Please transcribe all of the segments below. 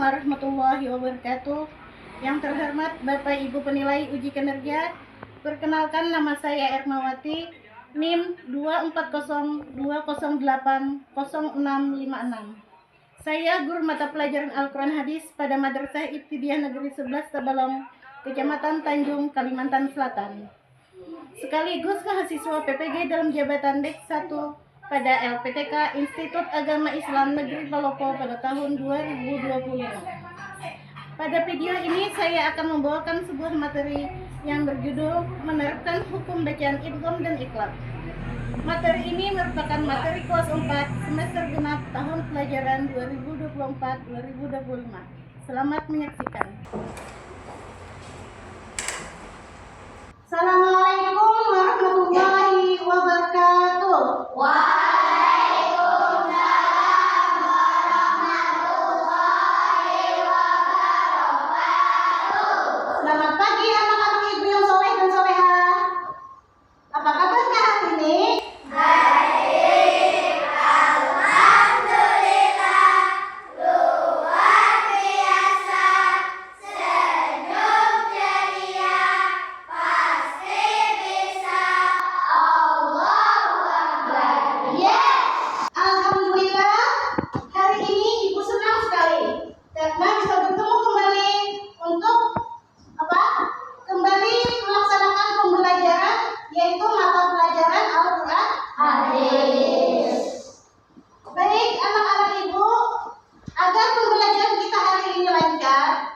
warahmatullahi wabarakatuh. Yang terhormat Bapak Ibu penilai uji kinerja, perkenalkan nama saya Ermawati, NIM 24020080656. Saya guru mata pelajaran Al-Quran Hadis pada Madrasah Ibtidaiyah Negeri 11 Tabalong, Kecamatan Tanjung, Kalimantan Selatan. Sekaligus mahasiswa PPG dalam jabatan Dek 1 pada LPTK Institut Agama Islam Negeri Palopo pada tahun 2025. Pada video ini saya akan membawakan sebuah materi yang berjudul menerapkan hukum bacaan idgham dan iqlab. Materi ini merupakan materi kelas 4 semester genap tahun pelajaran 2024-2025. Selamat menyaksikan. Assalamualaikum warahmatullahi wabarakatuh. Waalaikumsalam warahmatullahi wabarakatuh. Selamat pagi anak-anak ibu yang soleh dan soleha. Apa kabarnya hari ini? Baik, alhamdulillah, luar biasa, senyum ceria, pasti bisa. Allahu Akbar. Yes. Alhamdulillah, hari ini ibu senang sekali karena bisa bertemu kembali untuk kembali melaksanakan pembelajaran, yaitu mata pelajaran Al-Quran Hadis. Baik anak-anak ibu, agar pembelajaran kita hari ini lancar,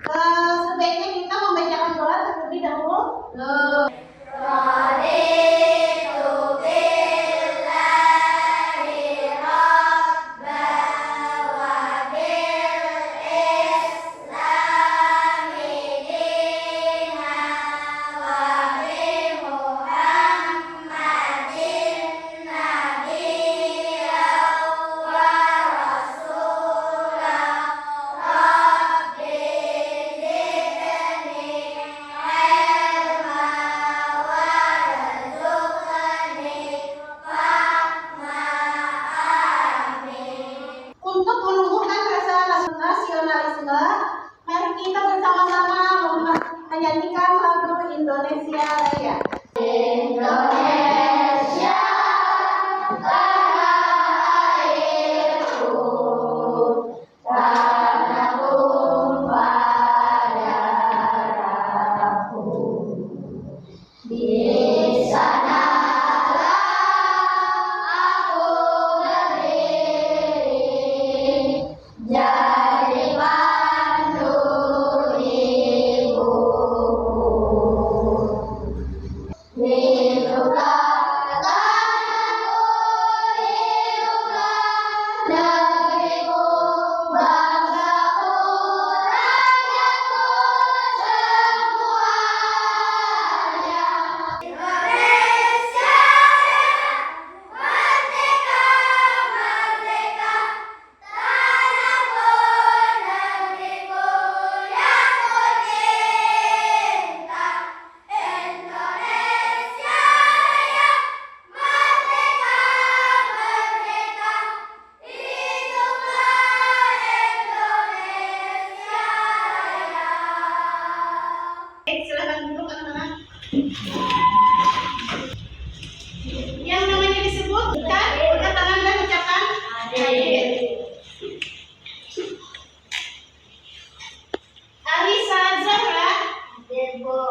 sebaiknya kita membacakan doa terlebih dahulu. Raditu billahi rabban wa bil islami dinan wa bi Muhammadin nabiyyan wa rasulan. Rabbi zidni ilma warzuqni fahma. Amin. Untuk menumbuhkan rasa nasionalisme, mari kita bersama-sama menyanyikan lagu Indonesia Raya. Indonesia tanah airku, tanah tumpah darahku. Di sanalah aku berdiri, jadi pandu ibuku. Hiduplah tanahku, hiduplah negeriku, bangsaku, rakyatku semuanya. Indonesia merdeka, merdeka, tanahku, negeriku yang ku cinta. Indonesia Raya, merdeka, merdeka, hiduplah Indonesia Raya. Baik, silakan duduk anak-anak. Yang namanya disebut kan, angkat tangan dan ucapkan hadir. Alisa Zahra, Hadir, Bu.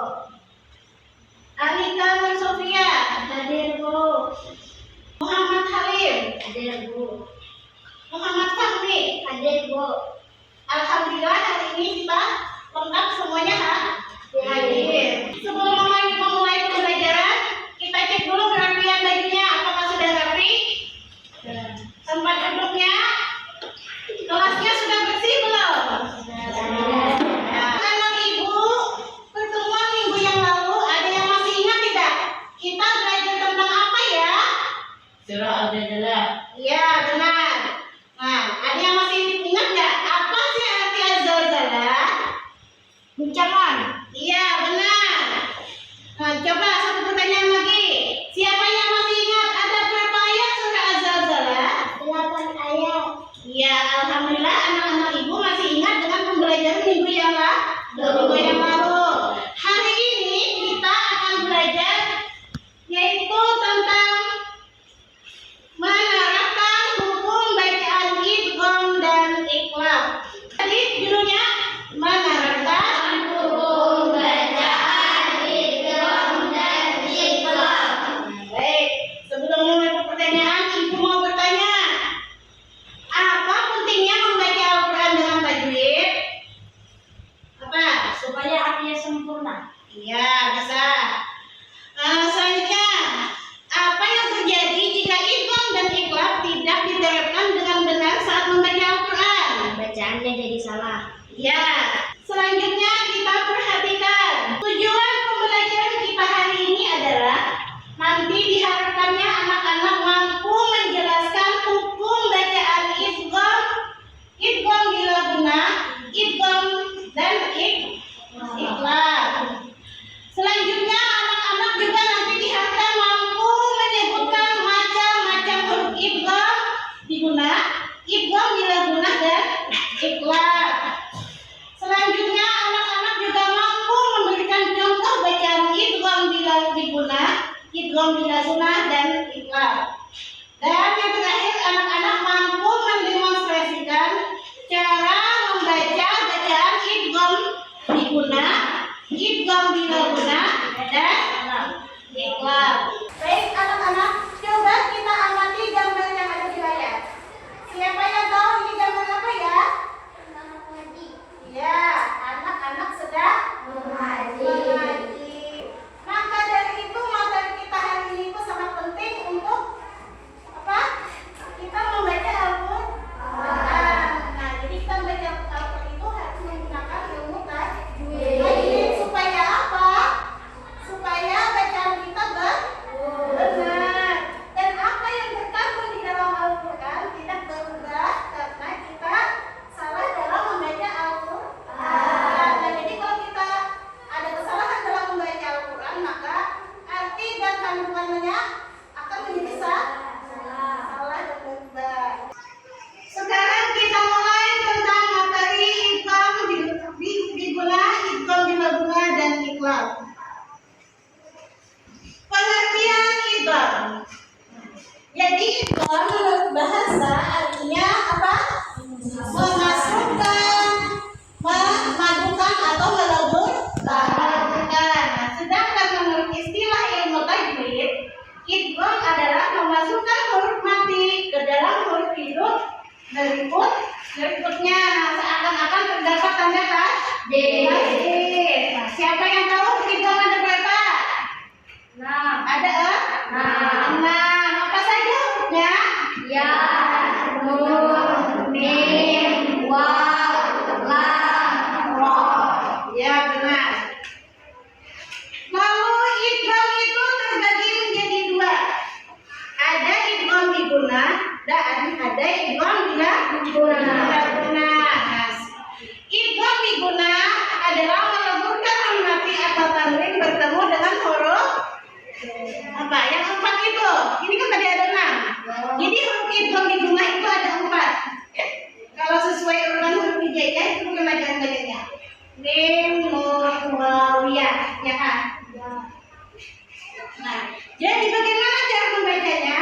Alika Nur Sofia, Hadir, Bu. Muhammad Halim, Hadir, Bu. Muhammad Fahmi. Hadir, Bu. Alhamdulillah hari ini kita lengkap semuanya hadir. Hadir. Sebelum memulai pembelajaran, kita cek dulu kerapian bajunya apakah sudah rapi, tempat duduknya, kelasnya sudah bersih belum? Anak ibu, pertemuan minggu yang lalu ada yang masih ingat tidak? Kita belajar tentang apa ya? Surah Al-Zalzalah. Iya benar. Nah, ada yang masih ingat nggak? Apa sih arti Az-Zalzalah? Guncangan. Iya benar. Nah, coba satu pertanyaan lagi. Siapa yang masih ingat ada berapa ayat surah Az-Zalzalah? 8 ayat. Iya, alhamdulillah anak-anak ibu masih ingat bersama. Ya. Selanjutnya kita perhatikan tujuan pembelajaran kita hari ini adalah nanti diharapkannya anak-anak mampu menjelaskan hukum bacaan idgham, idgham bila guna, idgham dan ikhlas. Selanjutnya anak-anak juga nanti diharapkan mampu menyebutkan macam-macam huruf idgham diguna, idgham bila guna dan ikhlas. Selanjutnya anak-anak juga mampu memberikan contoh bacaan idgham bila diguna, idgham bila guna dan ikhlas. Dan yang terakhir anak-anak mampu mendemonstrasikan cara membaca bacaan idgham diguna, idgham bila guna dan ikhlas. Baik anak-anak, coba kita amati gambar yang ada di layar. Siapa yang tahu ini gambar apa ya? Ya, anak-anak sedang mengaji. Maka dari itu materi kita hari ini itu sangat penting untuk apa? Kita membaca Al-Quran. Nah, jadi kita membaca Al-Quran itu harus menggunakan ilmu tajwid. Supaya apa? Supaya bacaan kita benar. Dan apa yang terkandung di dalam Al-Quran tidak berubah karena kita salah dalam membaca Al-Quran. Nah, jadi kalau kita ada kesalahan dalam membaca Al-Quran, maka arti dan kandungannya akan menjadi salah dan berubah. Sekarang kita mulai tentang materi idgham diguna, idgham bila guna dan ikhlas. Pengertian idgham. Jadi idgham menurut bahasa artinya apa? Memasukkan, memadukan atau meleburkan. Sedangkan menurut istilah ilmu tajwid, idgham adalah memasukkan huruf mati ke dalam huruf hidup berikutnya. Seakan-akan terdapat tanda tasdid. Nah, siapa yang tahu idgham ada berapa? 6. Ada 6. Apa saja hurufnya? Ya, nun, mim, waw, lam, ra. Ya, benar. Lalu idgham itu terbagi menjadi 2. Ada idgham diguna dan ada idgham bila guna. Nah, idgham diguna adalah meleburkan nun mati atau tanwin bertemu dengan huruf apa? Yang 4 itu. Ini kan tadi ada 6. Jadi huruf idgham diguna itu ada 4. Kalau sesuai urutan huruf hijaiyah itu bukan bacaan-bacanya. Mim, nun, waw, ya. Ya kan? Nah, jadi bagaimana cara membacanya?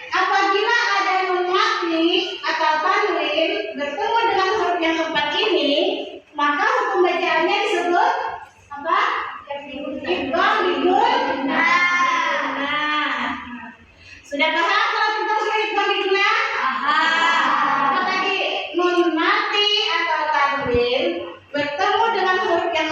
Apabila ada nun mati atau tanwin bertemu dengan huruf yang 4 ini, maka hukum bacaannya disebut apa? Idgham diguna. Nah, sudah paham kalau tentang idgham diguna? Apa tadi? Nun mati atau tanwin bertemu dengan huruf yang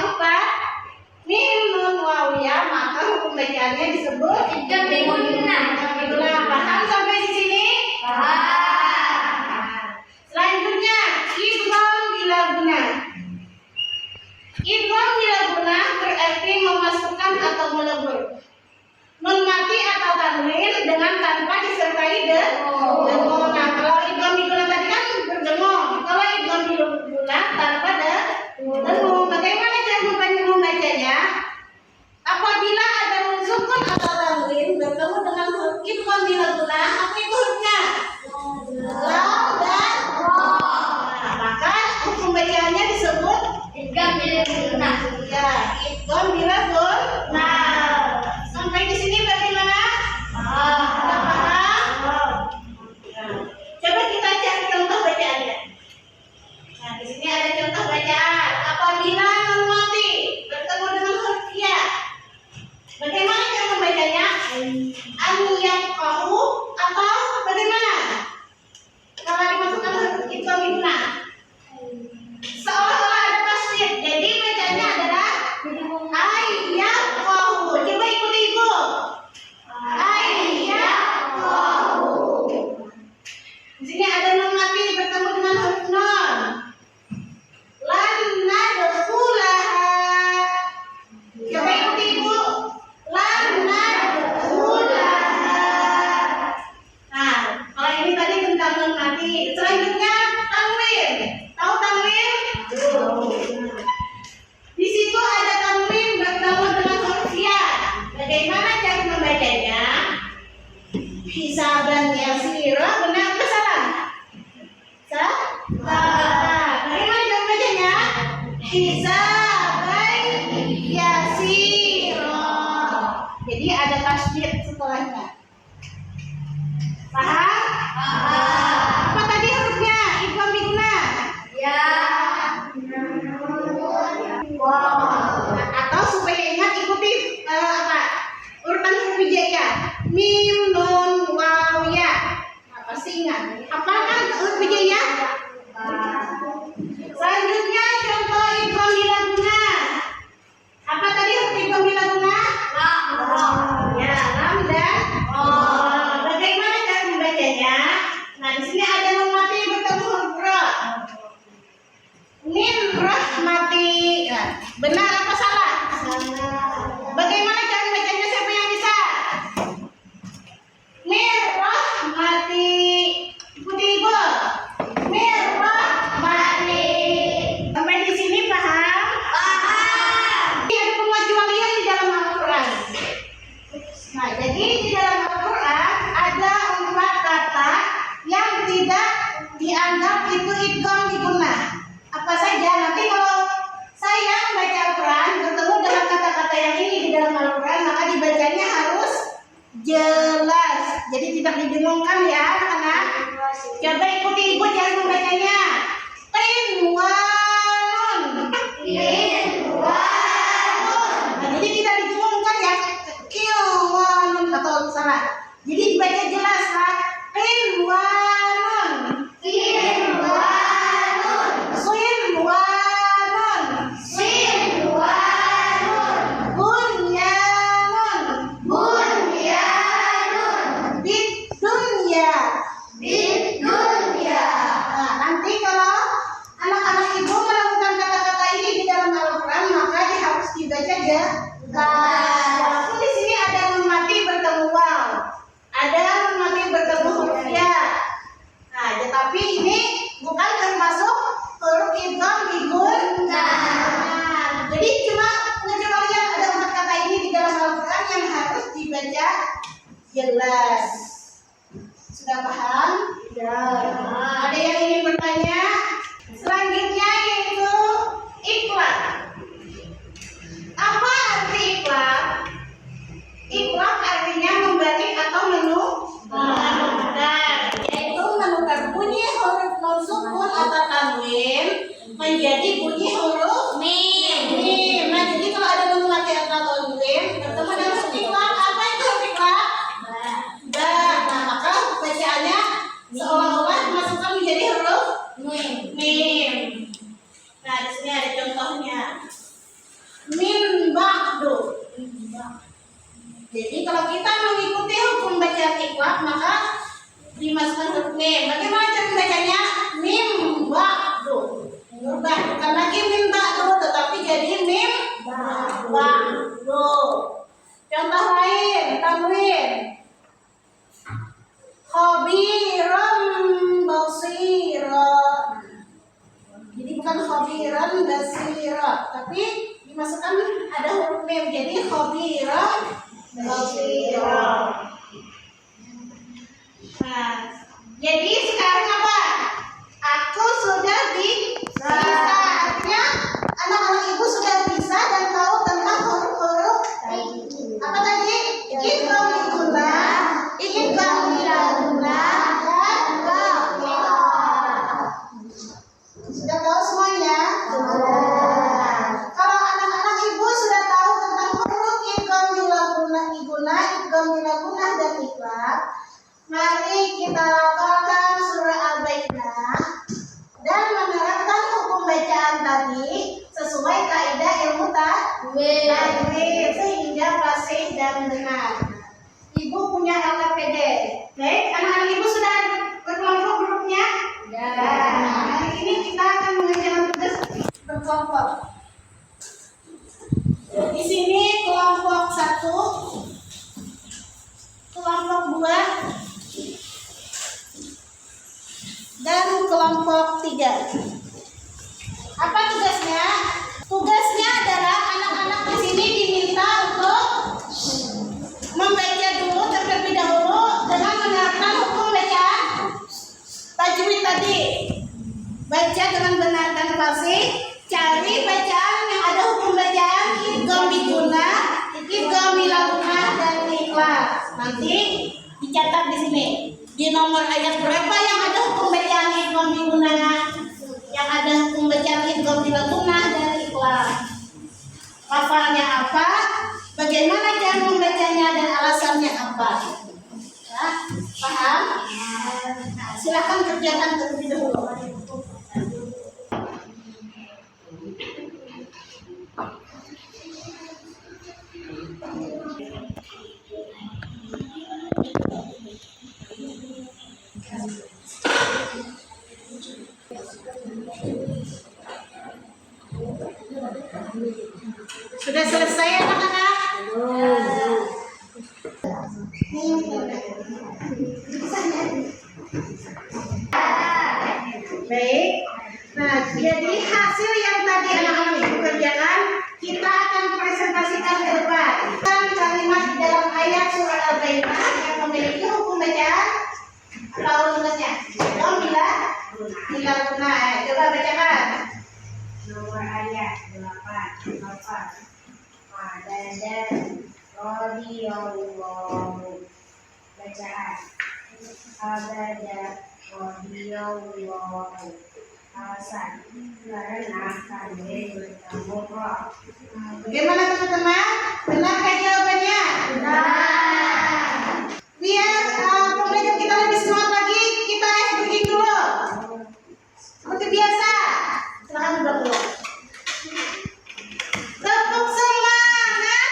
Apakah huruf Wijaya? Selanjutnya contoh idgham bila guna. Apa tadi huruf idgham bila guna? Ya, lam dan bagaimana cara membacanya? Nah, di sini ada nun mati bertemu huruf ra. Min rahmati. Nah, benar apa salah? Bagaimana cara membacanya? Siapa yang bisa? Min rahmati. Ikuti Ibu. Min rahmati. Sampai di sini paham? Paham. Ada pengecualian di dalam Al-Quran. Nah, jadi di dalam Al-Quran ada 4 kata yang tidak dianggap itu idgham diguna. Apa saja? Nanti kalau saya membaca Al-Quran bertemu dengan kata-kata yang ini di dalam Al-Quran, maka dibacanya harus jelas. Jadi tidak dibingungkan ya anak-anak. Coba ikuti Ibu cara membacanya. Qinwanun. Nah, jadi tidak dibingungkan ya. Qinwanun atau salah. Jadi dibaca jelas lah. Qinwanun. Walaupun di sini ada nun mati bertemu waw, ada nun mati bertemu huruf ya. Nah, tetapi ini bukan termasuk huruf idgham diguna. Jadi cuma pengecualian ada 4 kata ini di dalam Al-Quran yang harus dibaca jelas. Sudah paham? Ya. Ada yang ingin bertanya? Selanjutnya yaitu iqlab. Apa arti iqlab? Iqlab artinya membalik atau menukar, yaitu menukar bunyi huruf nun sukun atau tanwin menjadi bunyi huruf mim. Nah, jadi kalau ada nun mati atau tanwin bertemu dengan huruf iqlab, apa itu huruf iqlab? Ba. Nah, maka bacaannya seolah-olah dimasukkan menjadi huruf mim. Nah, di sini ada contohnya. Min ba'du. Jadi kalau kita mengikuti hukum bacaan iqlab maka dimasukkan huruf mim. Bagaimana cara membacanya? Mim ba'du. Berubah bukan lagi min ba'du tetapi jadi mim ba'du. Contoh lain, tanwin. Khabiran basira. Jadi bukan khabiran basira tapi dimasukkan ada huruf mim jadi khabiran basira. Nah, jadi sekarang apa? Aku sudah bisa. Artinya anak-anak ibu sudah bisa dan tahu tentang huruf-huruf apa tadi? Idgham diguna, idgham bila guna, dan sudah tahu semuanya? Kalau anak-anak ibu sudah tahu tentang huruf idgham bila guna, idgham bila guna dan iqlab, mari kita hafalkan surah Al-Baqarah dan menerapkan hukum bacaan tadi sesuai kaidah ilmu tajwid sehingga fasih dan benar. Ibu punya LKPD. Baik, anak-anak ibu sudah berkelompok grupnya? Ya. Nah, hari ini kita akan mengerjakan tugas berkelompok. Di sini kelompok 1, kelompok 2, dan kelompok 3. Apa tugasnya? Tugasnya adalah anak-anak di sini diminta untuk membaca dulu terlebih dahulu dengan menerapkan hukum bacaan tajwid tadi. Baca dengan benar dan fasih. Cari bacaan yang ada hukum bacaan idgham diguna, idgham bila guna dan iqlab. Nanti dicatat di sini. Di nomor ayat berapa yang ada hukum bacaan idgham diguna, yang ada hukum bacaan idgham bila guna dan iqlab. Lafalnya apa? Bagaimana cara membacanya dan alasannya apa? Ya, paham? Nah, silakan kerjakan terlebih dahulu. Sudah selesai anak-anak? Baik. Nah, jadi hasil yang tadi anak-anak ibu kerjakan, kita akan presentasikan ke depan. Kalimat di dalam ayat surah Al-Baqarah yang memiliki hukum bacaan atau lugasnya. Dong bila guna. Coba bacakan. Nomor ayat 8 Adada radhiyallahu bacaan Adada radhiyallahu alasan karena kami bertemu roh. Bagaimana teman-teman? Benarkah jawabannya? Benar. Biar pembelajaran kita lebih semangat lagi, kita breaking dulu. Seperti biasa. Silakan dulu. Tepuk semangat.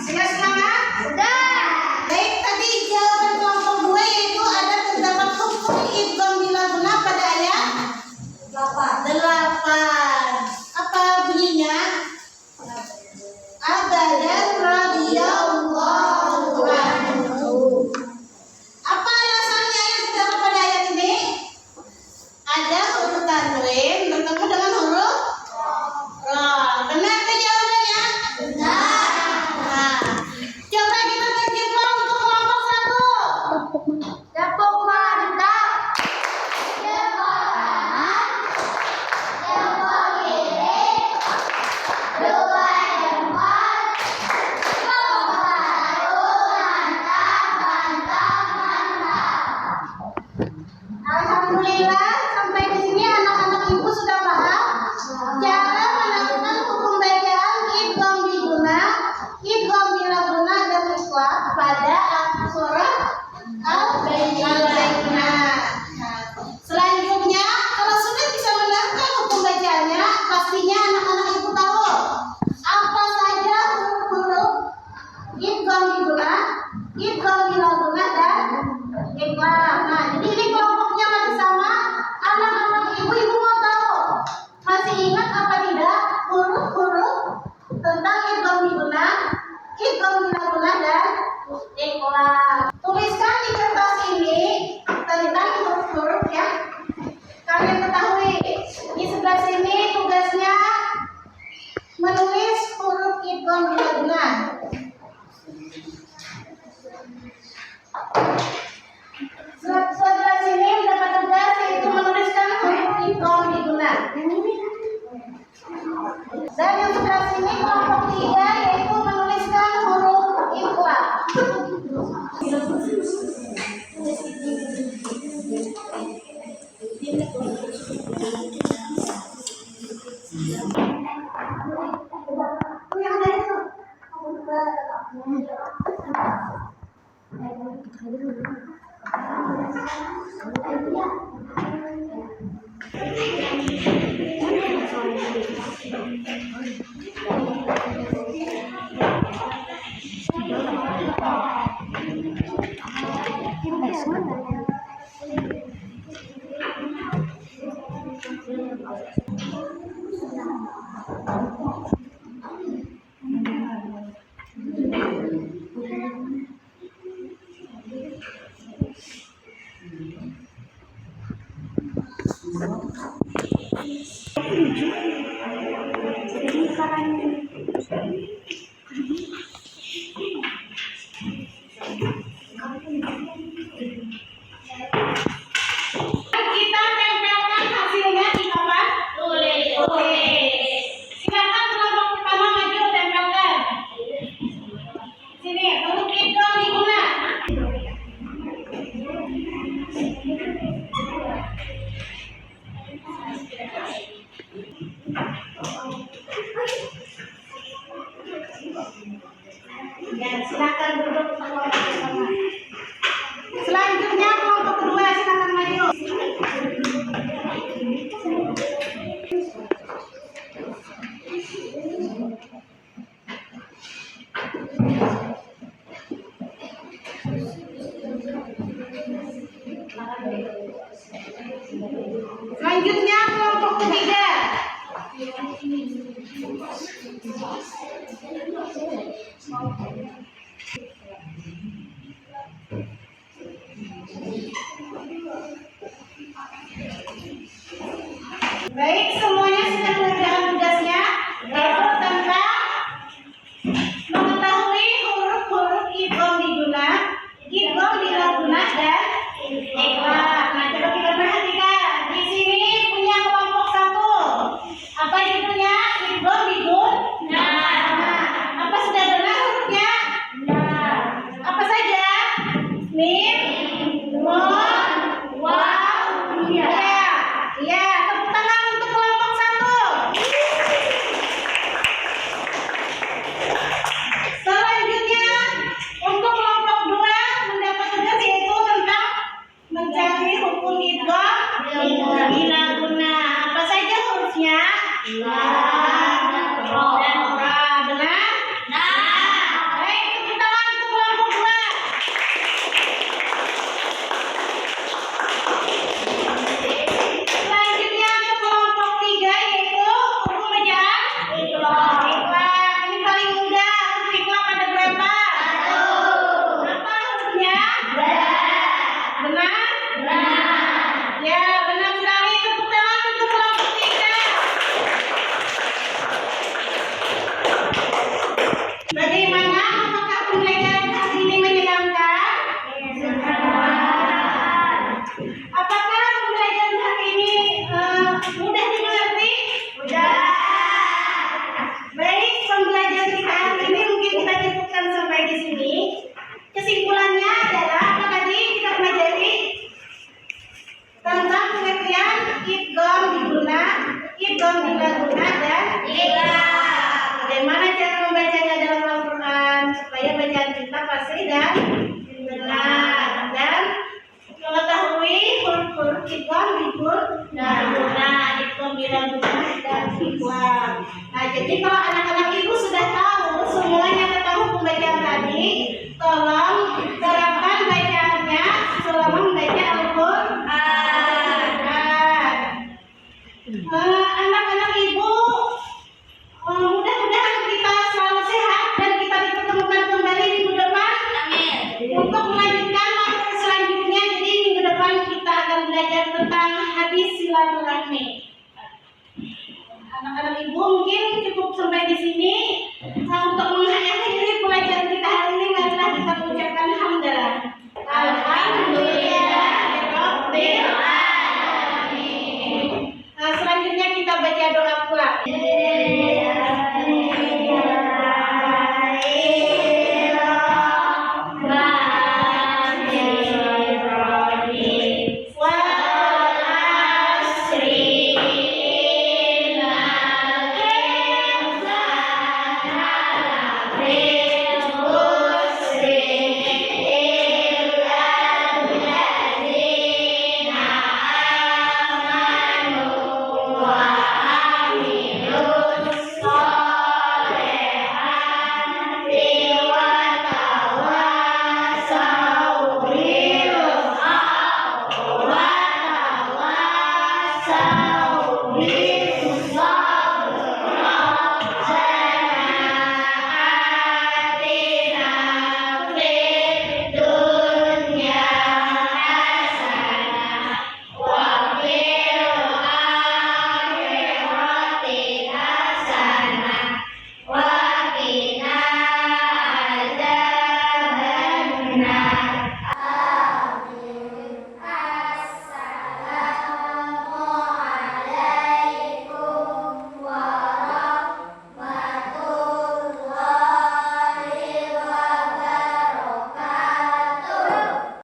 Sudah semangat? Sudah. Baik, tadi jawaban kelompok gue yaitu ada terdapat hukum idgham bila guna pada ayat 8. Apa bunyinya? Abadan radhiyallahu anhu. Apa alasannya yang terdapat pada ayat ini? Ada huruf tanwin bertemu dengan huruf ra. Benar ke jawabannya? Benar. Nah, coba kita berjumpa untuk kelompok 1. Tepuk mantap. Jempol kanan, jempol kiri, 2 jempol. Alhamdulillah, sampai di sini anak-anak ibu sudah paham cara melakukan hukum bacaan idgham biguna, idgham bila guna dan ikhfa pada surah Al-Baqarah. Nah, selanjutnya kalau sudah bisa menerapkan hukum bacaannya, pastinya anak-anak ibu tahu apa saja huruf idgham biguna, idgham bila guna dan ikhfa. Nah, jadi ini kelompoknya masih sama. Anak-anak ibu mau tahu, masih ingat apa tidak huruf-huruf tentang idgham biguna, idgham bila guna dan ikhfa. Tuliskan di kertas ini tentang huruf-huruf yang kalian ketahui. Di sebelah sini tugasnya menulis huruf idgham bila guna. Sebelah sini mendapat tugas yaitu menuliskan huruf idgham biguna. Dan yang sebelah sini kelompok 3 yaitu menuliskan huruf ikhfa. Ya, silakan duduk bersama. Selanjutnya kelompok kedua silakan maju. Selanjutnya kelompok ketiga. Baik, semuanya sudah mengerjakan tugasnya, yaitu tentang mengetahui huruf-huruf idgham diguna, idgham dilaguna dan ikhlas. Nah, coba kita perhatikan. Di sini punya kelompok satu. Apa judulnya? Idgham diguna. Nah, apa sudah benar hurufnya? Apa saja? Mim, nun, waw, ya. Ya, tepuk tangan untuk kelompok satu. Selanjutnya, untuk kelompok dua mendapat tugas yaitu tentang mencari hukum idgham dilaguna. Apa saja hurufnya? Dan ra. Benar? Baik, tepuk tangan untuk kelompok dua. Selanjutnya ke kelompok tiga yaitu hukum bacaan ikhlas. Ini paling mudah. Huruf ikhlas ada berapa? Apa hurufnya? Benar? Ya, benar sekali. Tepuk tangan untuk kelompok tiga. Bagaimana? Apakah pembelajaran hari ini menyenangkan? Apakah pembelajaran hari ini mudah dimengerti? Baik, pembelajaran kita hari ini mungkin kita cukupkan sampai di sini. Kesimpulannya adalah apa tadi kita pelajari tentang pengertian idgham diguna, idgham dilaguna dan bagaimana cara membacanya dalam Al-Quran supaya bacaan kita fasih dan benar, dan mengetahui huruf-huruf idgham diguna, idgham dilaguna dan ikhlas. Nah, jadi kalau anak